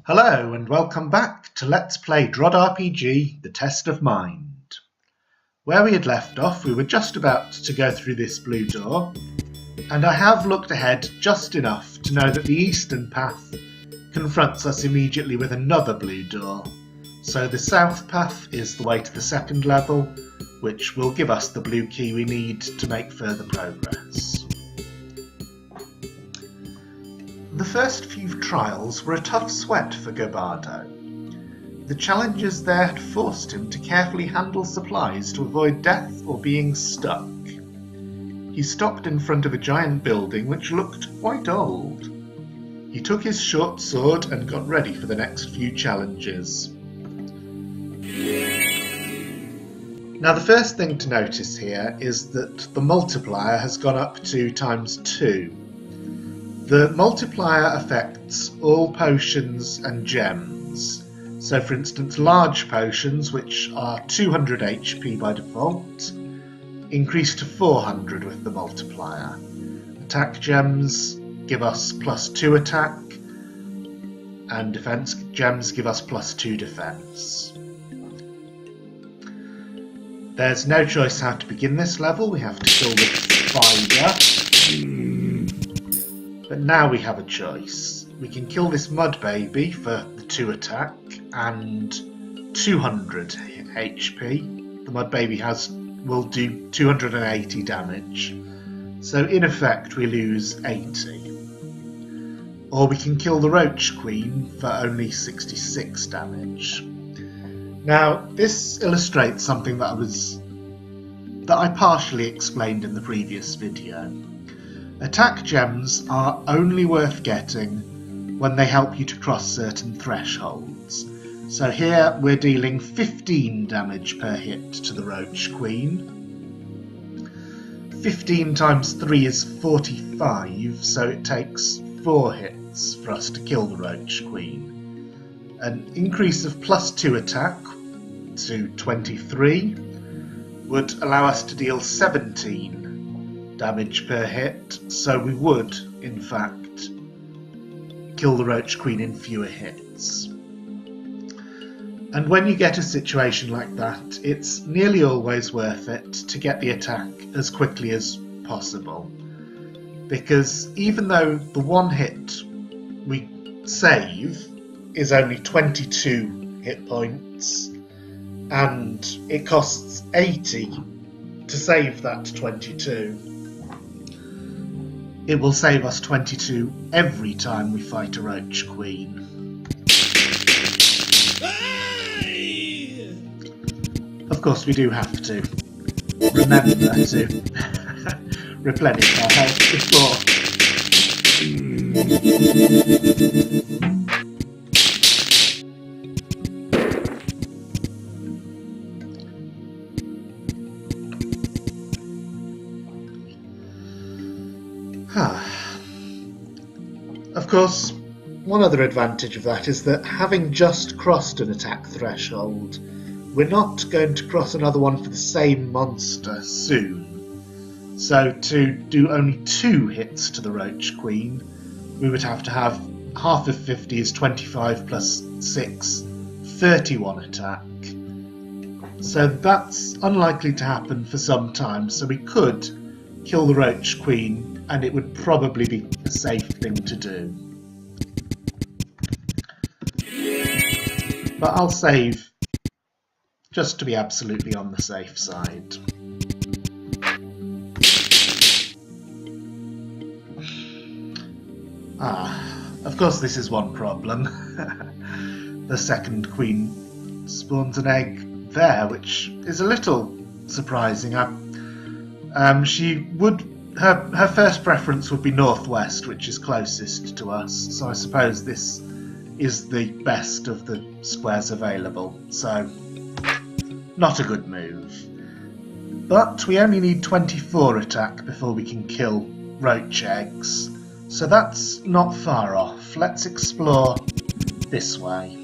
Hello and welcome back to Let's Play DROD RPG, The Test of Mind. Where we had left off, we were just about to go through this blue door, and I have looked ahead just enough to know that the eastern path confronts us immediately with another blue door. So the south path is the way to the second level, which will give us the blue key we need to make further progress. The first few trials were a tough sweat for Gobardo. The challenges there had forced him to carefully handle supplies to avoid death or being stuck. He stopped in front of a giant building which looked quite old. He took his short sword and got ready for the next few challenges. Now the first thing to notice here is that the multiplier has gone up to ×2. The multiplier affects all potions and gems. So for instance, large potions, which are 200 HP by default, increase to 400 with the multiplier. Attack gems give us +2 attack, and defense gems give us +2 defense. There's no choice how to begin this level, we have to kill the spider. But now we have a choice. We can kill this mud baby for the 2 attack and 200 HP. The mud baby will do 280 damage. So in effect we lose 80. Or we can kill the roach queen for only 66 damage. Now this illustrates something that I partially explained in the previous video. Attack gems are only worth getting when they help you to cross certain thresholds. So here we're dealing 15 damage per hit to the Roach Queen. 15 times 3 is 45, so it takes 4 hits for us to kill the Roach Queen. An increase of +2 attack to 23 would allow us to deal 17 damage per hit, so we would, in fact, kill the Roach Queen in fewer hits. And when you get a situation like that, it's nearly always worth it to get the attack as quickly as possible. Because even though the one hit we save is only 22 hit points, and it costs 80 to save that 22, it will save us 22 every time we fight a Roach Queen. Of course, we do have to remember to replenish our health before. Of course, one other advantage of that is that having just crossed an attack threshold, we're not going to cross another one for the same monster soon. So to do only 2 hits to the Roach Queen, we would have to have half of 50 is 25 plus 6, 31 attack. So that's unlikely to happen for some time, so we could kill the Roach Queen and it would probably be a safe thing to do. But I'll save just to be absolutely on the safe side. Of course this is one problem. The second queen spawns an egg there, which is a little surprising. Her first preference would be northwest, which is closest to us, so I suppose this is the best of the squares available, so not a good move. But we only need 24 attack before we can kill roach eggs, so that's not far off. Let's explore this way.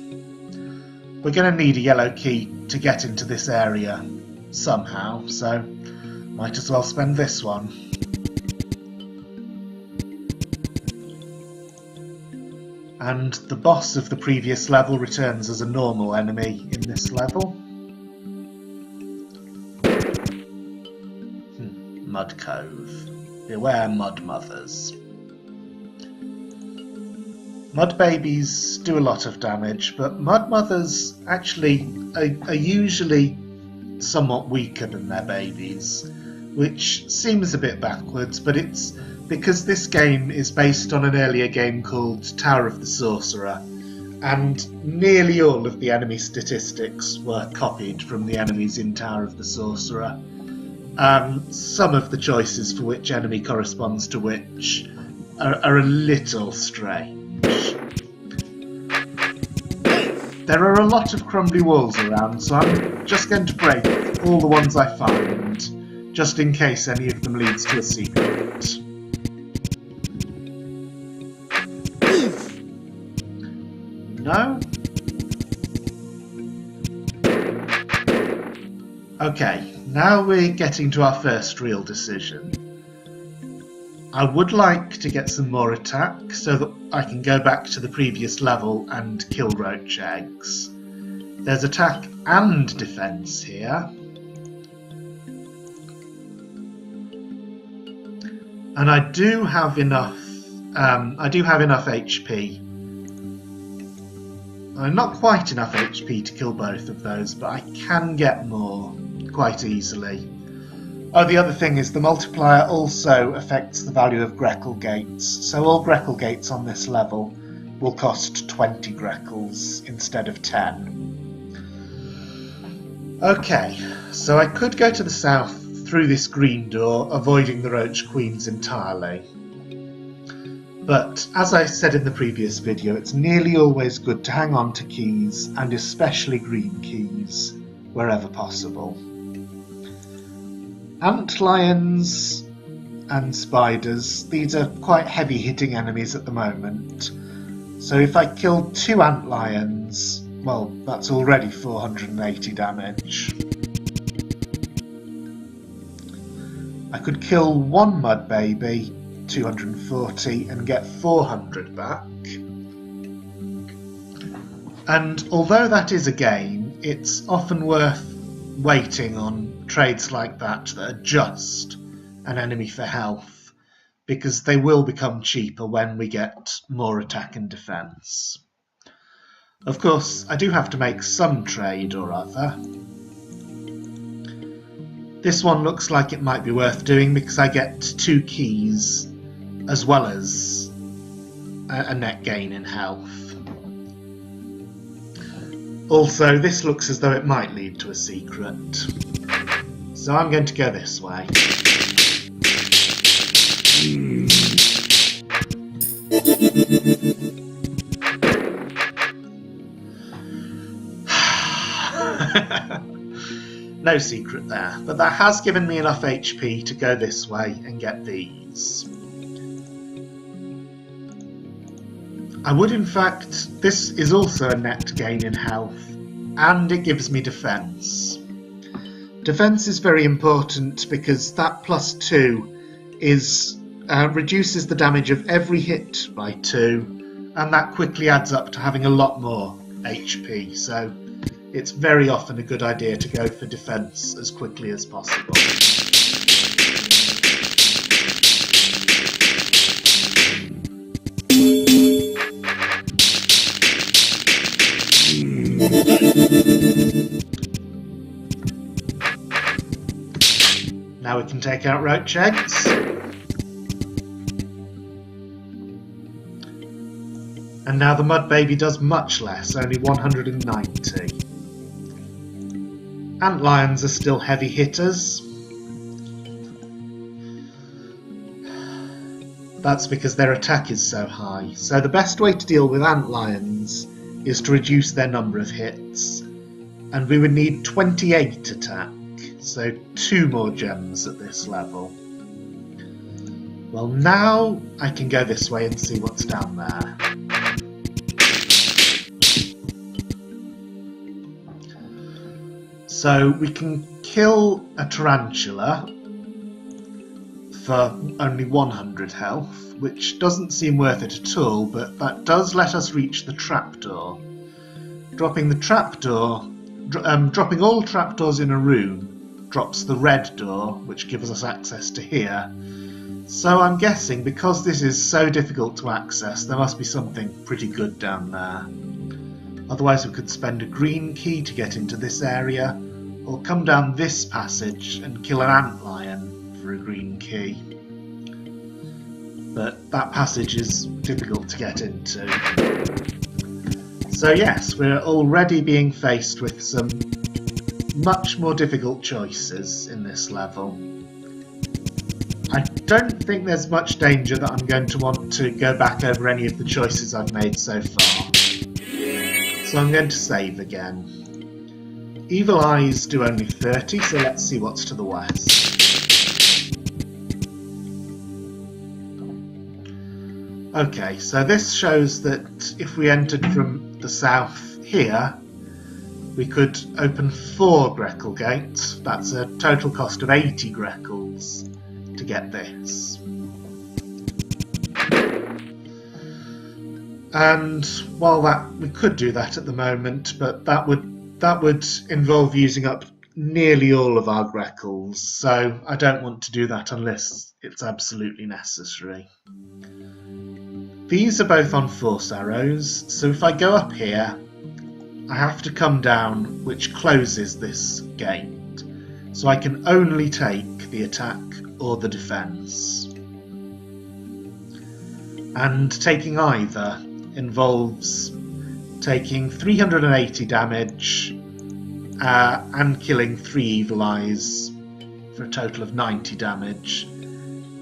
We're going to need a yellow key to get into this area somehow, so might as well spend this one. And the boss of the previous level returns as a normal enemy in this level. Mud Cove. Beware mud mothers. Mud babies do a lot of damage, but mud mothers actually are usually somewhat weaker than their babies, which seems a bit backwards, but it's because this game is based on an earlier game called Tower of the Sorcerer, and nearly all of the enemy statistics were copied from the enemies in Tower of the Sorcerer. Some of the choices for which enemy corresponds to which are a little strange. There are a lot of crumbly walls around, so I'm just going to break all the ones I find, just in case any of them leads to a secret. No? Okay, now we're getting to our first real decision. I would like to get some more attack so that I can go back to the previous level and kill roach eggs. There's attack and defense here. And I do have enough HP. Not quite enough HP to kill both of those, but I can get more quite easily. Oh, the other thing is the multiplier also affects the value of Greckle gates, so all Greckle gates on this level will cost 20 Greckles instead of 10. Okay, so I could go to the south through this green door, avoiding the Roach Queens entirely. But, as I said in the previous video, it's nearly always good to hang on to keys, and especially green keys, wherever possible. Antlions and spiders, these are quite heavy hitting enemies at the moment. So if I kill 2 antlions, well, that's already 480 damage. I could kill 1 mud baby, 240, and get 400 back. And although that is a gain, it's often worth waiting on trades like that are just an enemy for health, because they will become cheaper when we get more attack and defense. Of course, I do have to make some trade or other. This one looks like it might be worth doing because I get 2 keys as well as a net gain in health. Also, this looks as though it might lead to a secret. So I'm going to go this way. No secret there, but that has given me enough HP to go this way and get these. I would in fact, this is also a net gain in health, and it gives me defense. Defense is very important because that +2 is reduces the damage of every hit by 2, and that quickly adds up to having a lot more HP, so it's very often a good idea to go for defense as quickly as possible. Now we can take out roach eggs. And now the mud baby does much less, only 190. Antlions are still heavy hitters. That's because their attack is so high. So the best way to deal with antlions is to reduce their number of hits. And we would need 28 attack, so 2 more gems at this level. Well, now I can go this way and see what's down there. So we can kill a tarantula for only 100 health, which doesn't seem worth it at all, but that does let us reach the trapdoor. Dropping all trapdoors in a room drops the red door, which gives us access to here. So I'm guessing because this is so difficult to access, there must be something pretty good down there. Otherwise we could spend a green key to get into this area, or come down this passage and kill an antlion for a green key. But that passage is difficult to get into. So yes, we're already being faced with some much more difficult choices in this level. I don't think there's much danger that I'm going to want to go back over any of the choices I've made so far. So I'm going to save again. Evil eyes do only 30, so let's see what's to the west. Okay, so this shows that if we entered from the south here, we could open 4 Greckle gates. That's a total cost of 80 Greckles to get this. And while we could do that at the moment, but that would involve using up nearly all of our Greckles, so I don't want to do that unless it's absolutely necessary. These are both on force arrows, so if I go up here, I have to come down, which closes this gate, so I can only take the attack or the defense. And taking either involves taking 380 damage and killing 3 evil eyes for a total of 90 damage,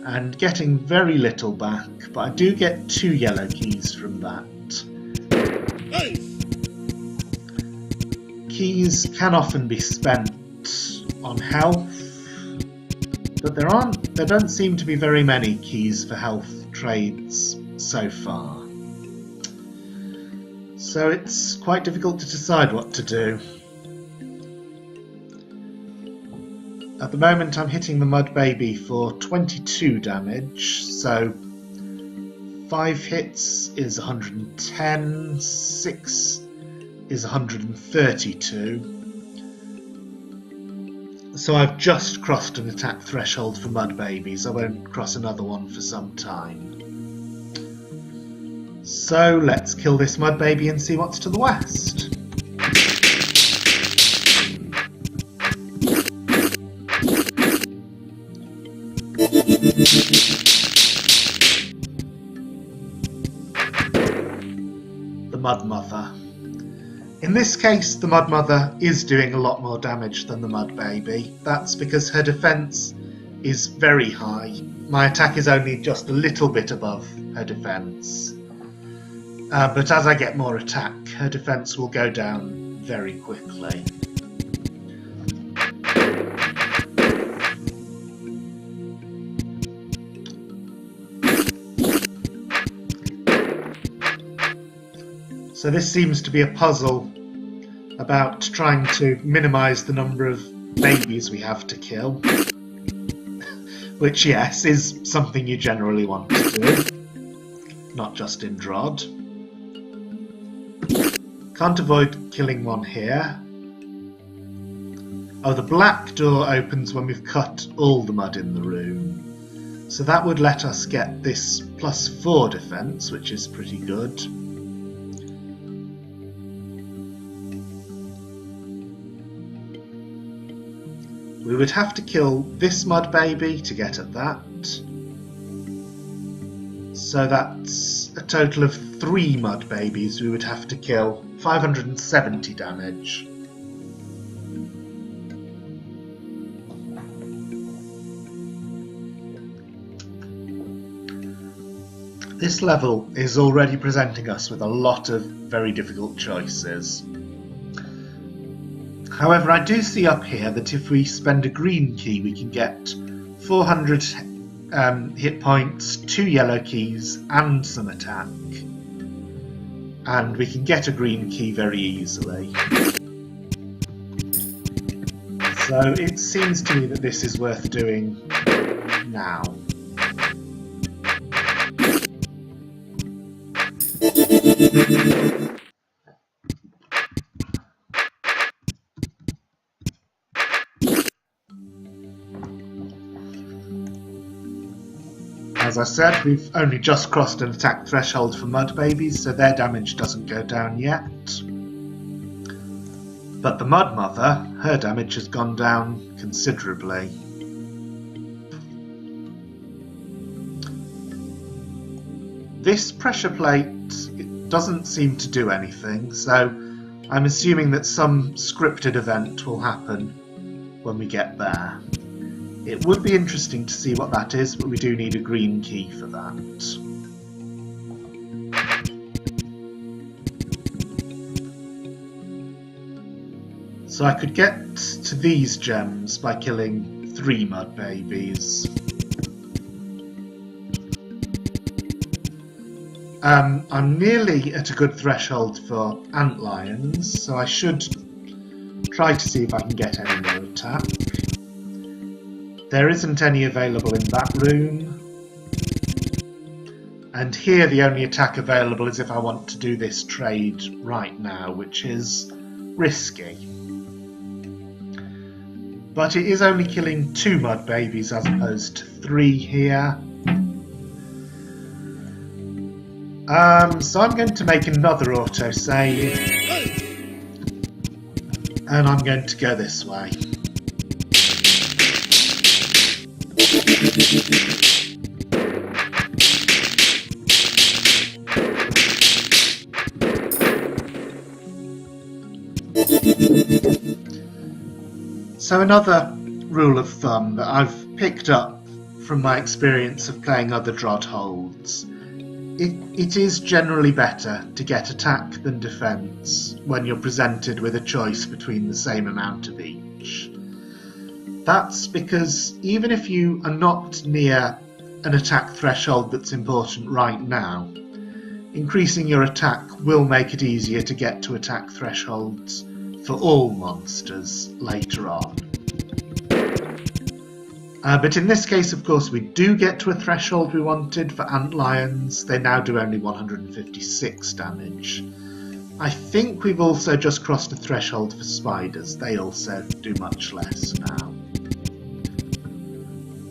and getting very little back, but I do get 2 yellow keys from that. Keys can often be spent on health, but there don't seem to be very many keys for health trades so far. So it's quite difficult to decide what to do. At the moment I'm hitting the Mud Baby for 22 damage, so 5 hits is 110, 6 is 132. So I've just crossed an attack threshold for Mud Babies. I won't cross another one for some time. So let's kill this Mud Baby and see what's to the west. The Mud Mother. In this case, the Mud Mother is doing a lot more damage than the Mud Baby. That's because her defense is very high. My attack is only just a little bit above her defense. But as I get more attack, her defense will go down very quickly. So this seems to be a puzzle about trying to minimise the number of babies we have to kill. Which, yes, is something you generally want to do. Not just in DROD. Can't avoid killing one here. Oh, the black door opens when we've cut all the mud in the room. So that would let us get this +4 defense, which is pretty good. We would have to kill this Mud Baby to get at that. So that's a total of 3 Mud Babies we would have to kill. 570 damage. This level is already presenting us with a lot of very difficult choices. However, I do see up here that if we spend a green key we can get 400 hit points, 2 yellow keys and some attack. And we can get a green key very easily. So it seems to me that this is worth doing now. As I said, we've only just crossed an attack threshold for mud babies, so their damage doesn't go down yet. But the mud mother, her damage has gone down considerably. This pressure plate, it doesn't seem to do anything, so I'm assuming that some scripted event will happen when we get there. It would be interesting to see what that is, but we do need a green key for that. So I could get to these gems by killing 3 mud babies. I'm nearly at a good threshold for antlions, so I should try to see if I can get any more attack. There isn't any available in that room. And here the only attack available is if I want to do this trade right now, which is risky. But it is only killing 2 mud babies as opposed to 3 here. So I'm going to make another autosave. And I'm going to go this way. So another rule of thumb that I've picked up from my experience of playing other DROD holds, it is generally better to get attack than defence when you're presented with a choice between the same amount of each. That's because even if you are not near an attack threshold that's important right now, increasing your attack will make it easier to get to attack thresholds for all monsters later on. But in this case, of course, we do get to a threshold we wanted for antlions. They now do only 156 damage. I think we've also just crossed a threshold for spiders. They also do much less now.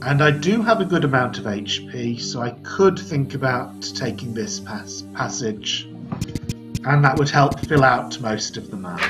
And I do have a good amount of HP, so I could think about taking this passage, and that would help fill out most of the map.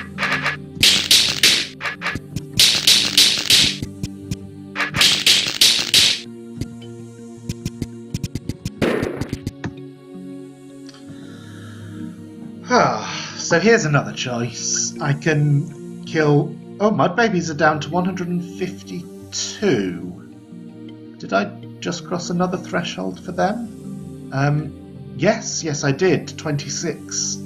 So here's another choice. I can kill... Oh, mud babies are down to 152. Did I just cross another threshold for them? Yes, I did. 26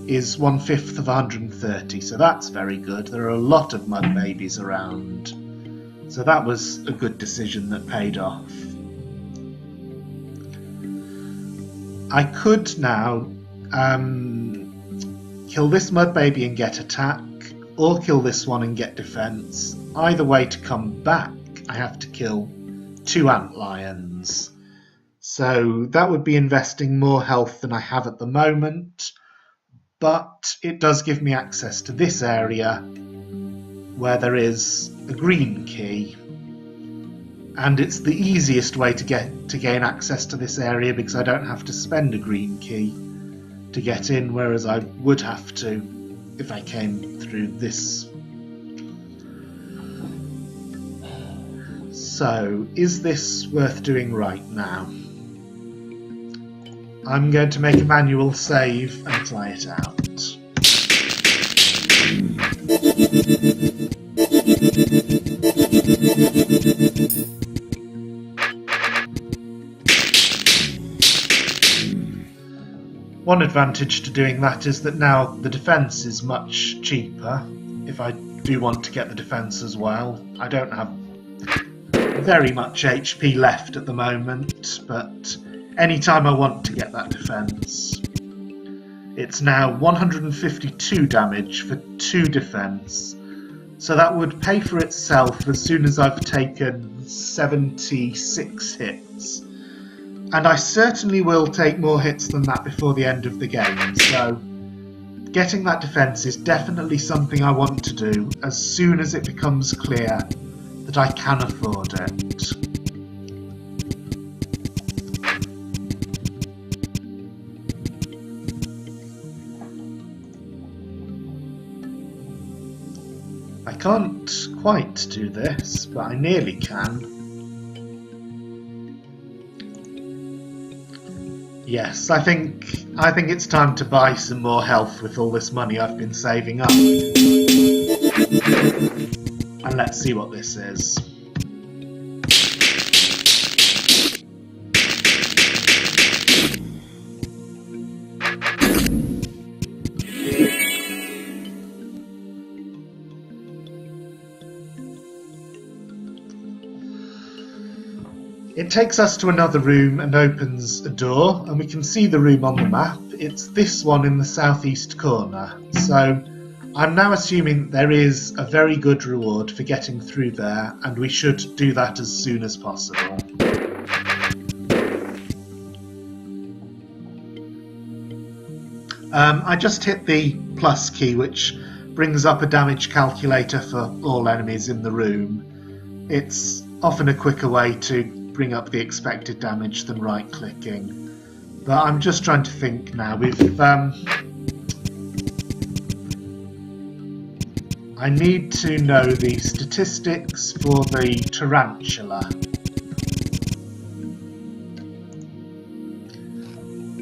is 1/5 of 130, so that's very good. There are a lot of mud babies around. So that was a good decision that paid off. I could now kill this mud baby and get attack, or kill this one and get defense. Either way, to come back, I have to kill 2 antlions. So that would be investing more health than I have at the moment, but it does give me access to this area where there is a green key. And it's the easiest way to gain access to this area because I don't have to spend a green key to get in, whereas I would have to if I came through this. So, is this worth doing right now? I'm going to make a manual save and try it out. One advantage to doing that is that now the defence is much cheaper. If I do want to get the defence as well, I don't have very much HP left at the moment, but anytime I want to get that defence, it's now 152 damage for 2 defence, so that would pay for itself as soon as I've taken 76 hits. And I certainly will take more hits than that before the end of the game, so getting that defence is definitely something I want to do as soon as it becomes clear that I can afford it. I can't quite do this, but I nearly can. Yes, I think it's time to buy some more health with all this money I've been saving up. And let's see what this is. It takes us to another room and opens a door, and we can see the room on the map. It's this one in the southeast corner, so I'm now assuming there is a very good reward for getting through there, and we should do that as soon as possible. I just hit the plus key, which brings up a damage calculator for all enemies in the room. It's often a quicker way to bring up the expected damage than right-clicking. But I'm just trying to think now. I need to know the statistics for the tarantula.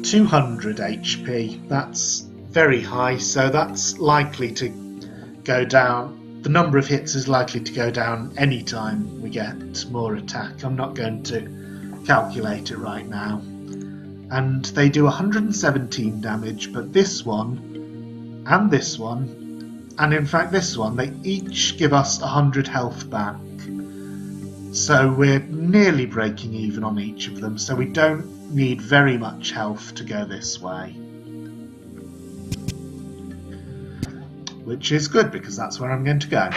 200 HP. That's very high, so that's likely to go down. The number of hits is likely to go down any time we get more attack. I'm not going to calculate it right now. And they do 117 damage, but this one, and this one, and in fact this one, they each give us 100 health back. So we're nearly breaking even on each of them, so we don't need very much health to go this way. Which is good, because that's where I'm going to go.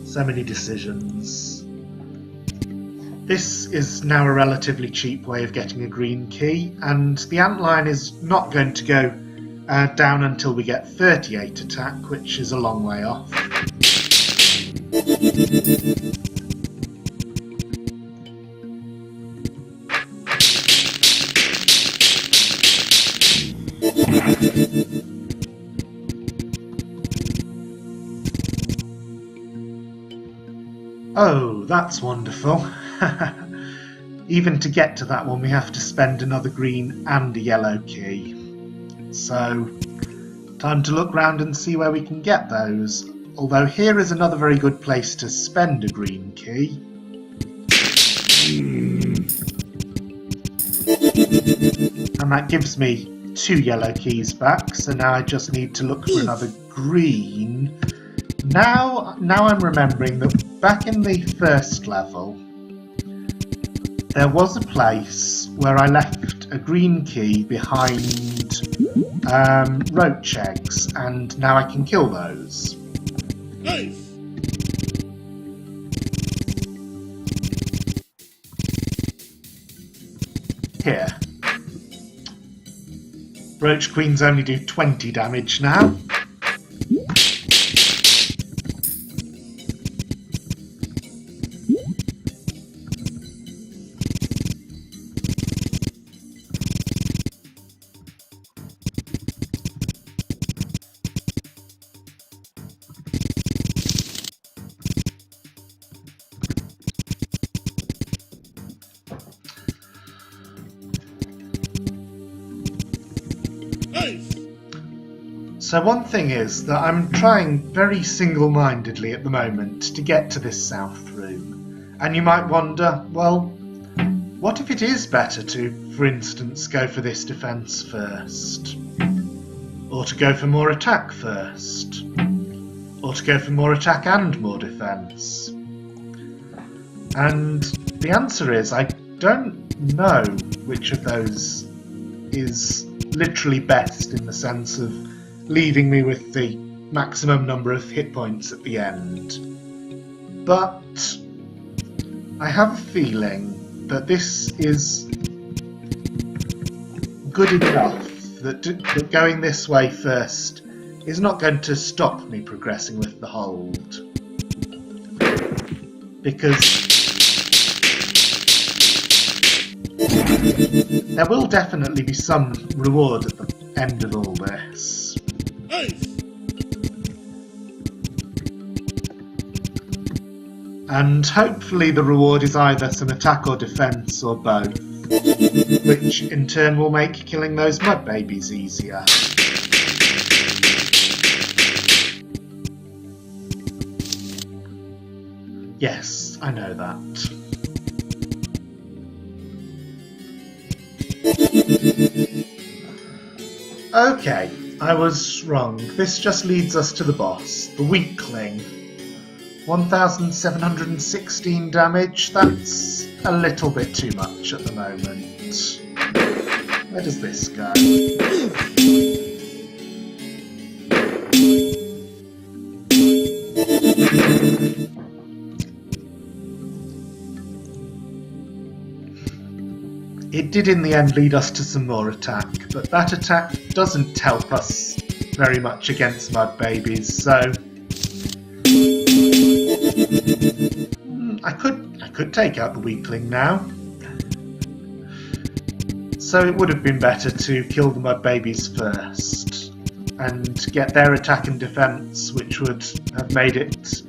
So many decisions. This is now a relatively cheap way of getting a green key, and the antline is not going to go down until we get 38 attack, which is a long way off. Oh, that's wonderful. Even to get to that one, we have to spend another green and a yellow key. So, time to look round and see where we can get those. Although here is another very good place to spend a green key. And that gives me 2 yellow keys back, so now I just need to look for another green. Now I'm remembering that back in the first level, there was a place where I left a green key behind roach eggs, and now I can kill those. Nice. Here. Roach queens only do 20 damage now. So one thing is that I'm trying very single-mindedly at the moment to get to this south room. And you might wonder, well, what if it is better to, for instance, go for this defence first? Or to go for more attack first? Or to go for more attack and more defence? And the answer is, I don't know which of those is literally best in the sense of leaving me with the maximum number of hit points at the end. But I have a feeling that this is good enough that going this way first is not going to stop me progressing with the hold. Because there will definitely be some reward at the end of all this. And hopefully the reward is either some attack or defense or both, which in turn will make killing those mud babies easier. Yes, I know that. Okay, I was wrong. This just leads us to the boss, the weakling. 1,716 damage, that's a little bit too much at the moment. Where does this go? It did in the end lead us to some more attack, but that attack doesn't help us very much against mud babies, so I could take out the weakling now. So it would have been better to kill the mud babies first and get their attack and defense, which would have made it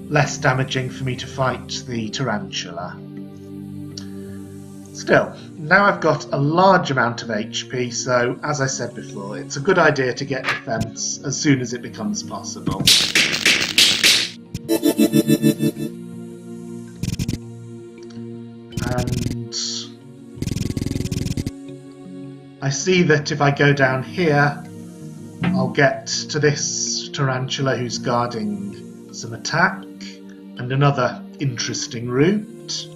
less damaging for me to fight the tarantula. Still, now I've got a large amount of HP, so as I said before, it's a good idea to get defense as soon as it becomes possible. And I see that if I go down here, I'll get to this tarantula who's guarding some attack and another interesting route.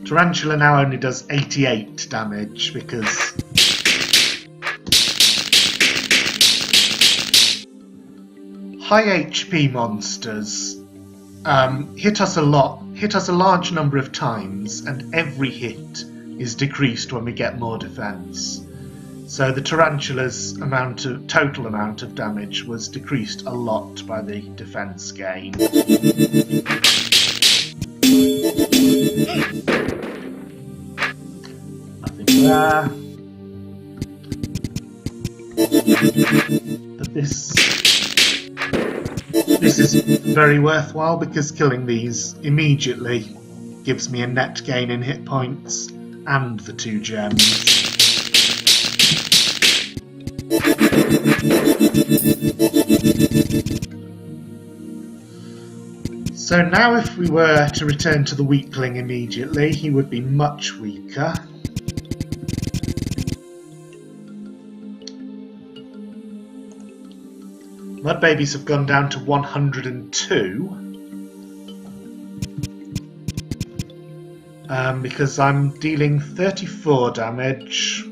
Tarantula now only does 88 damage because high HP monsters hit us a large number of times, and every hit is decreased when we get more defense. So the tarantula's total amount of damage was decreased a lot by the defense gain. Nothing there. But this is very worthwhile because killing these immediately gives me a net gain in hit points and the 2 gems. So now if we were to return to the weakling immediately, he would be much weaker. Mud babies have gone down to 102. Because I'm dealing 34 damage.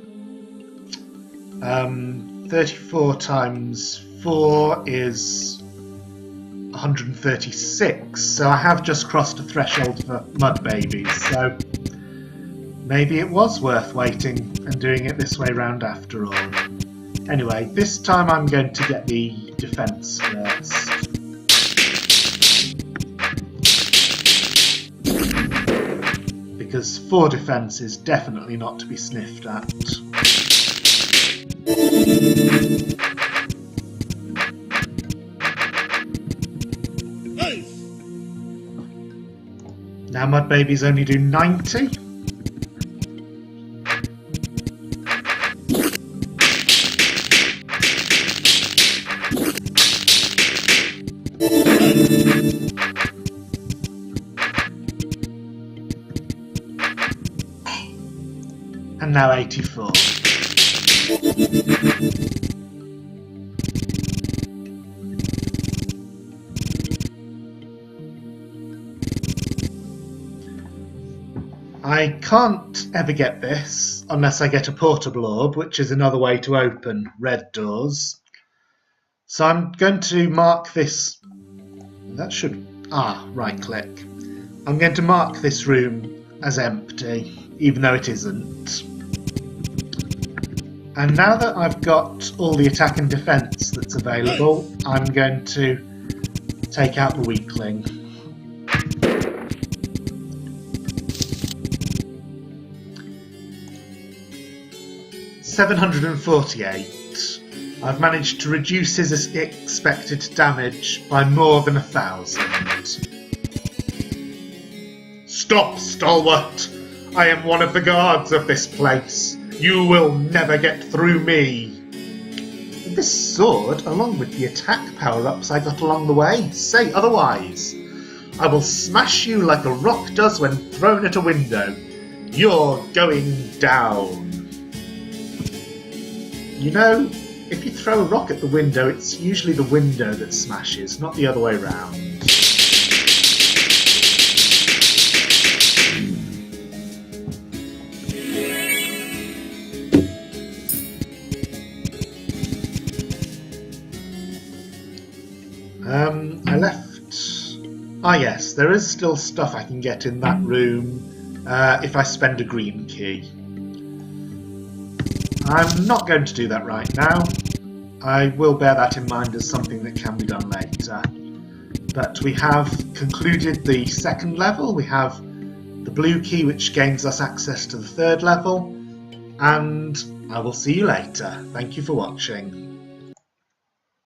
34 times 4 is 136, so I have just crossed a threshold for mud babies, so maybe it was worth waiting and doing it this way round after all. Anyway, this time I'm going to get the defense first. Because 4 defense is definitely not to be sniffed at. Now mud babies only do 90. And now 84. I can't ever get this unless I get a portable orb, which is another way to open red doors. So I'm going to mark this. That should. Right click. I'm going to mark this room as empty, even though it isn't. And now that I've got all the attack and defense that's available, I'm going to take out the weakling. $748. I've managed to reduce his expected damage by more than 1,000. Stop, Stalwart! I am one of the guards of this place. You will never get through me. This sword, along with the attack power-ups I got along the way, say otherwise. I will smash you like a rock does when thrown at a window. You're going down. You know, if you throw a rock at the window, it's usually the window that smashes, not the other way round. I left... yes, there is still stuff I can get in that room if I spend a green key. I'm not going to do that right now. I will bear that in mind as something that can be done later. But we have concluded the second level. We have the blue key, which gains us access to the third level. And I will see you later. Thank you for watching.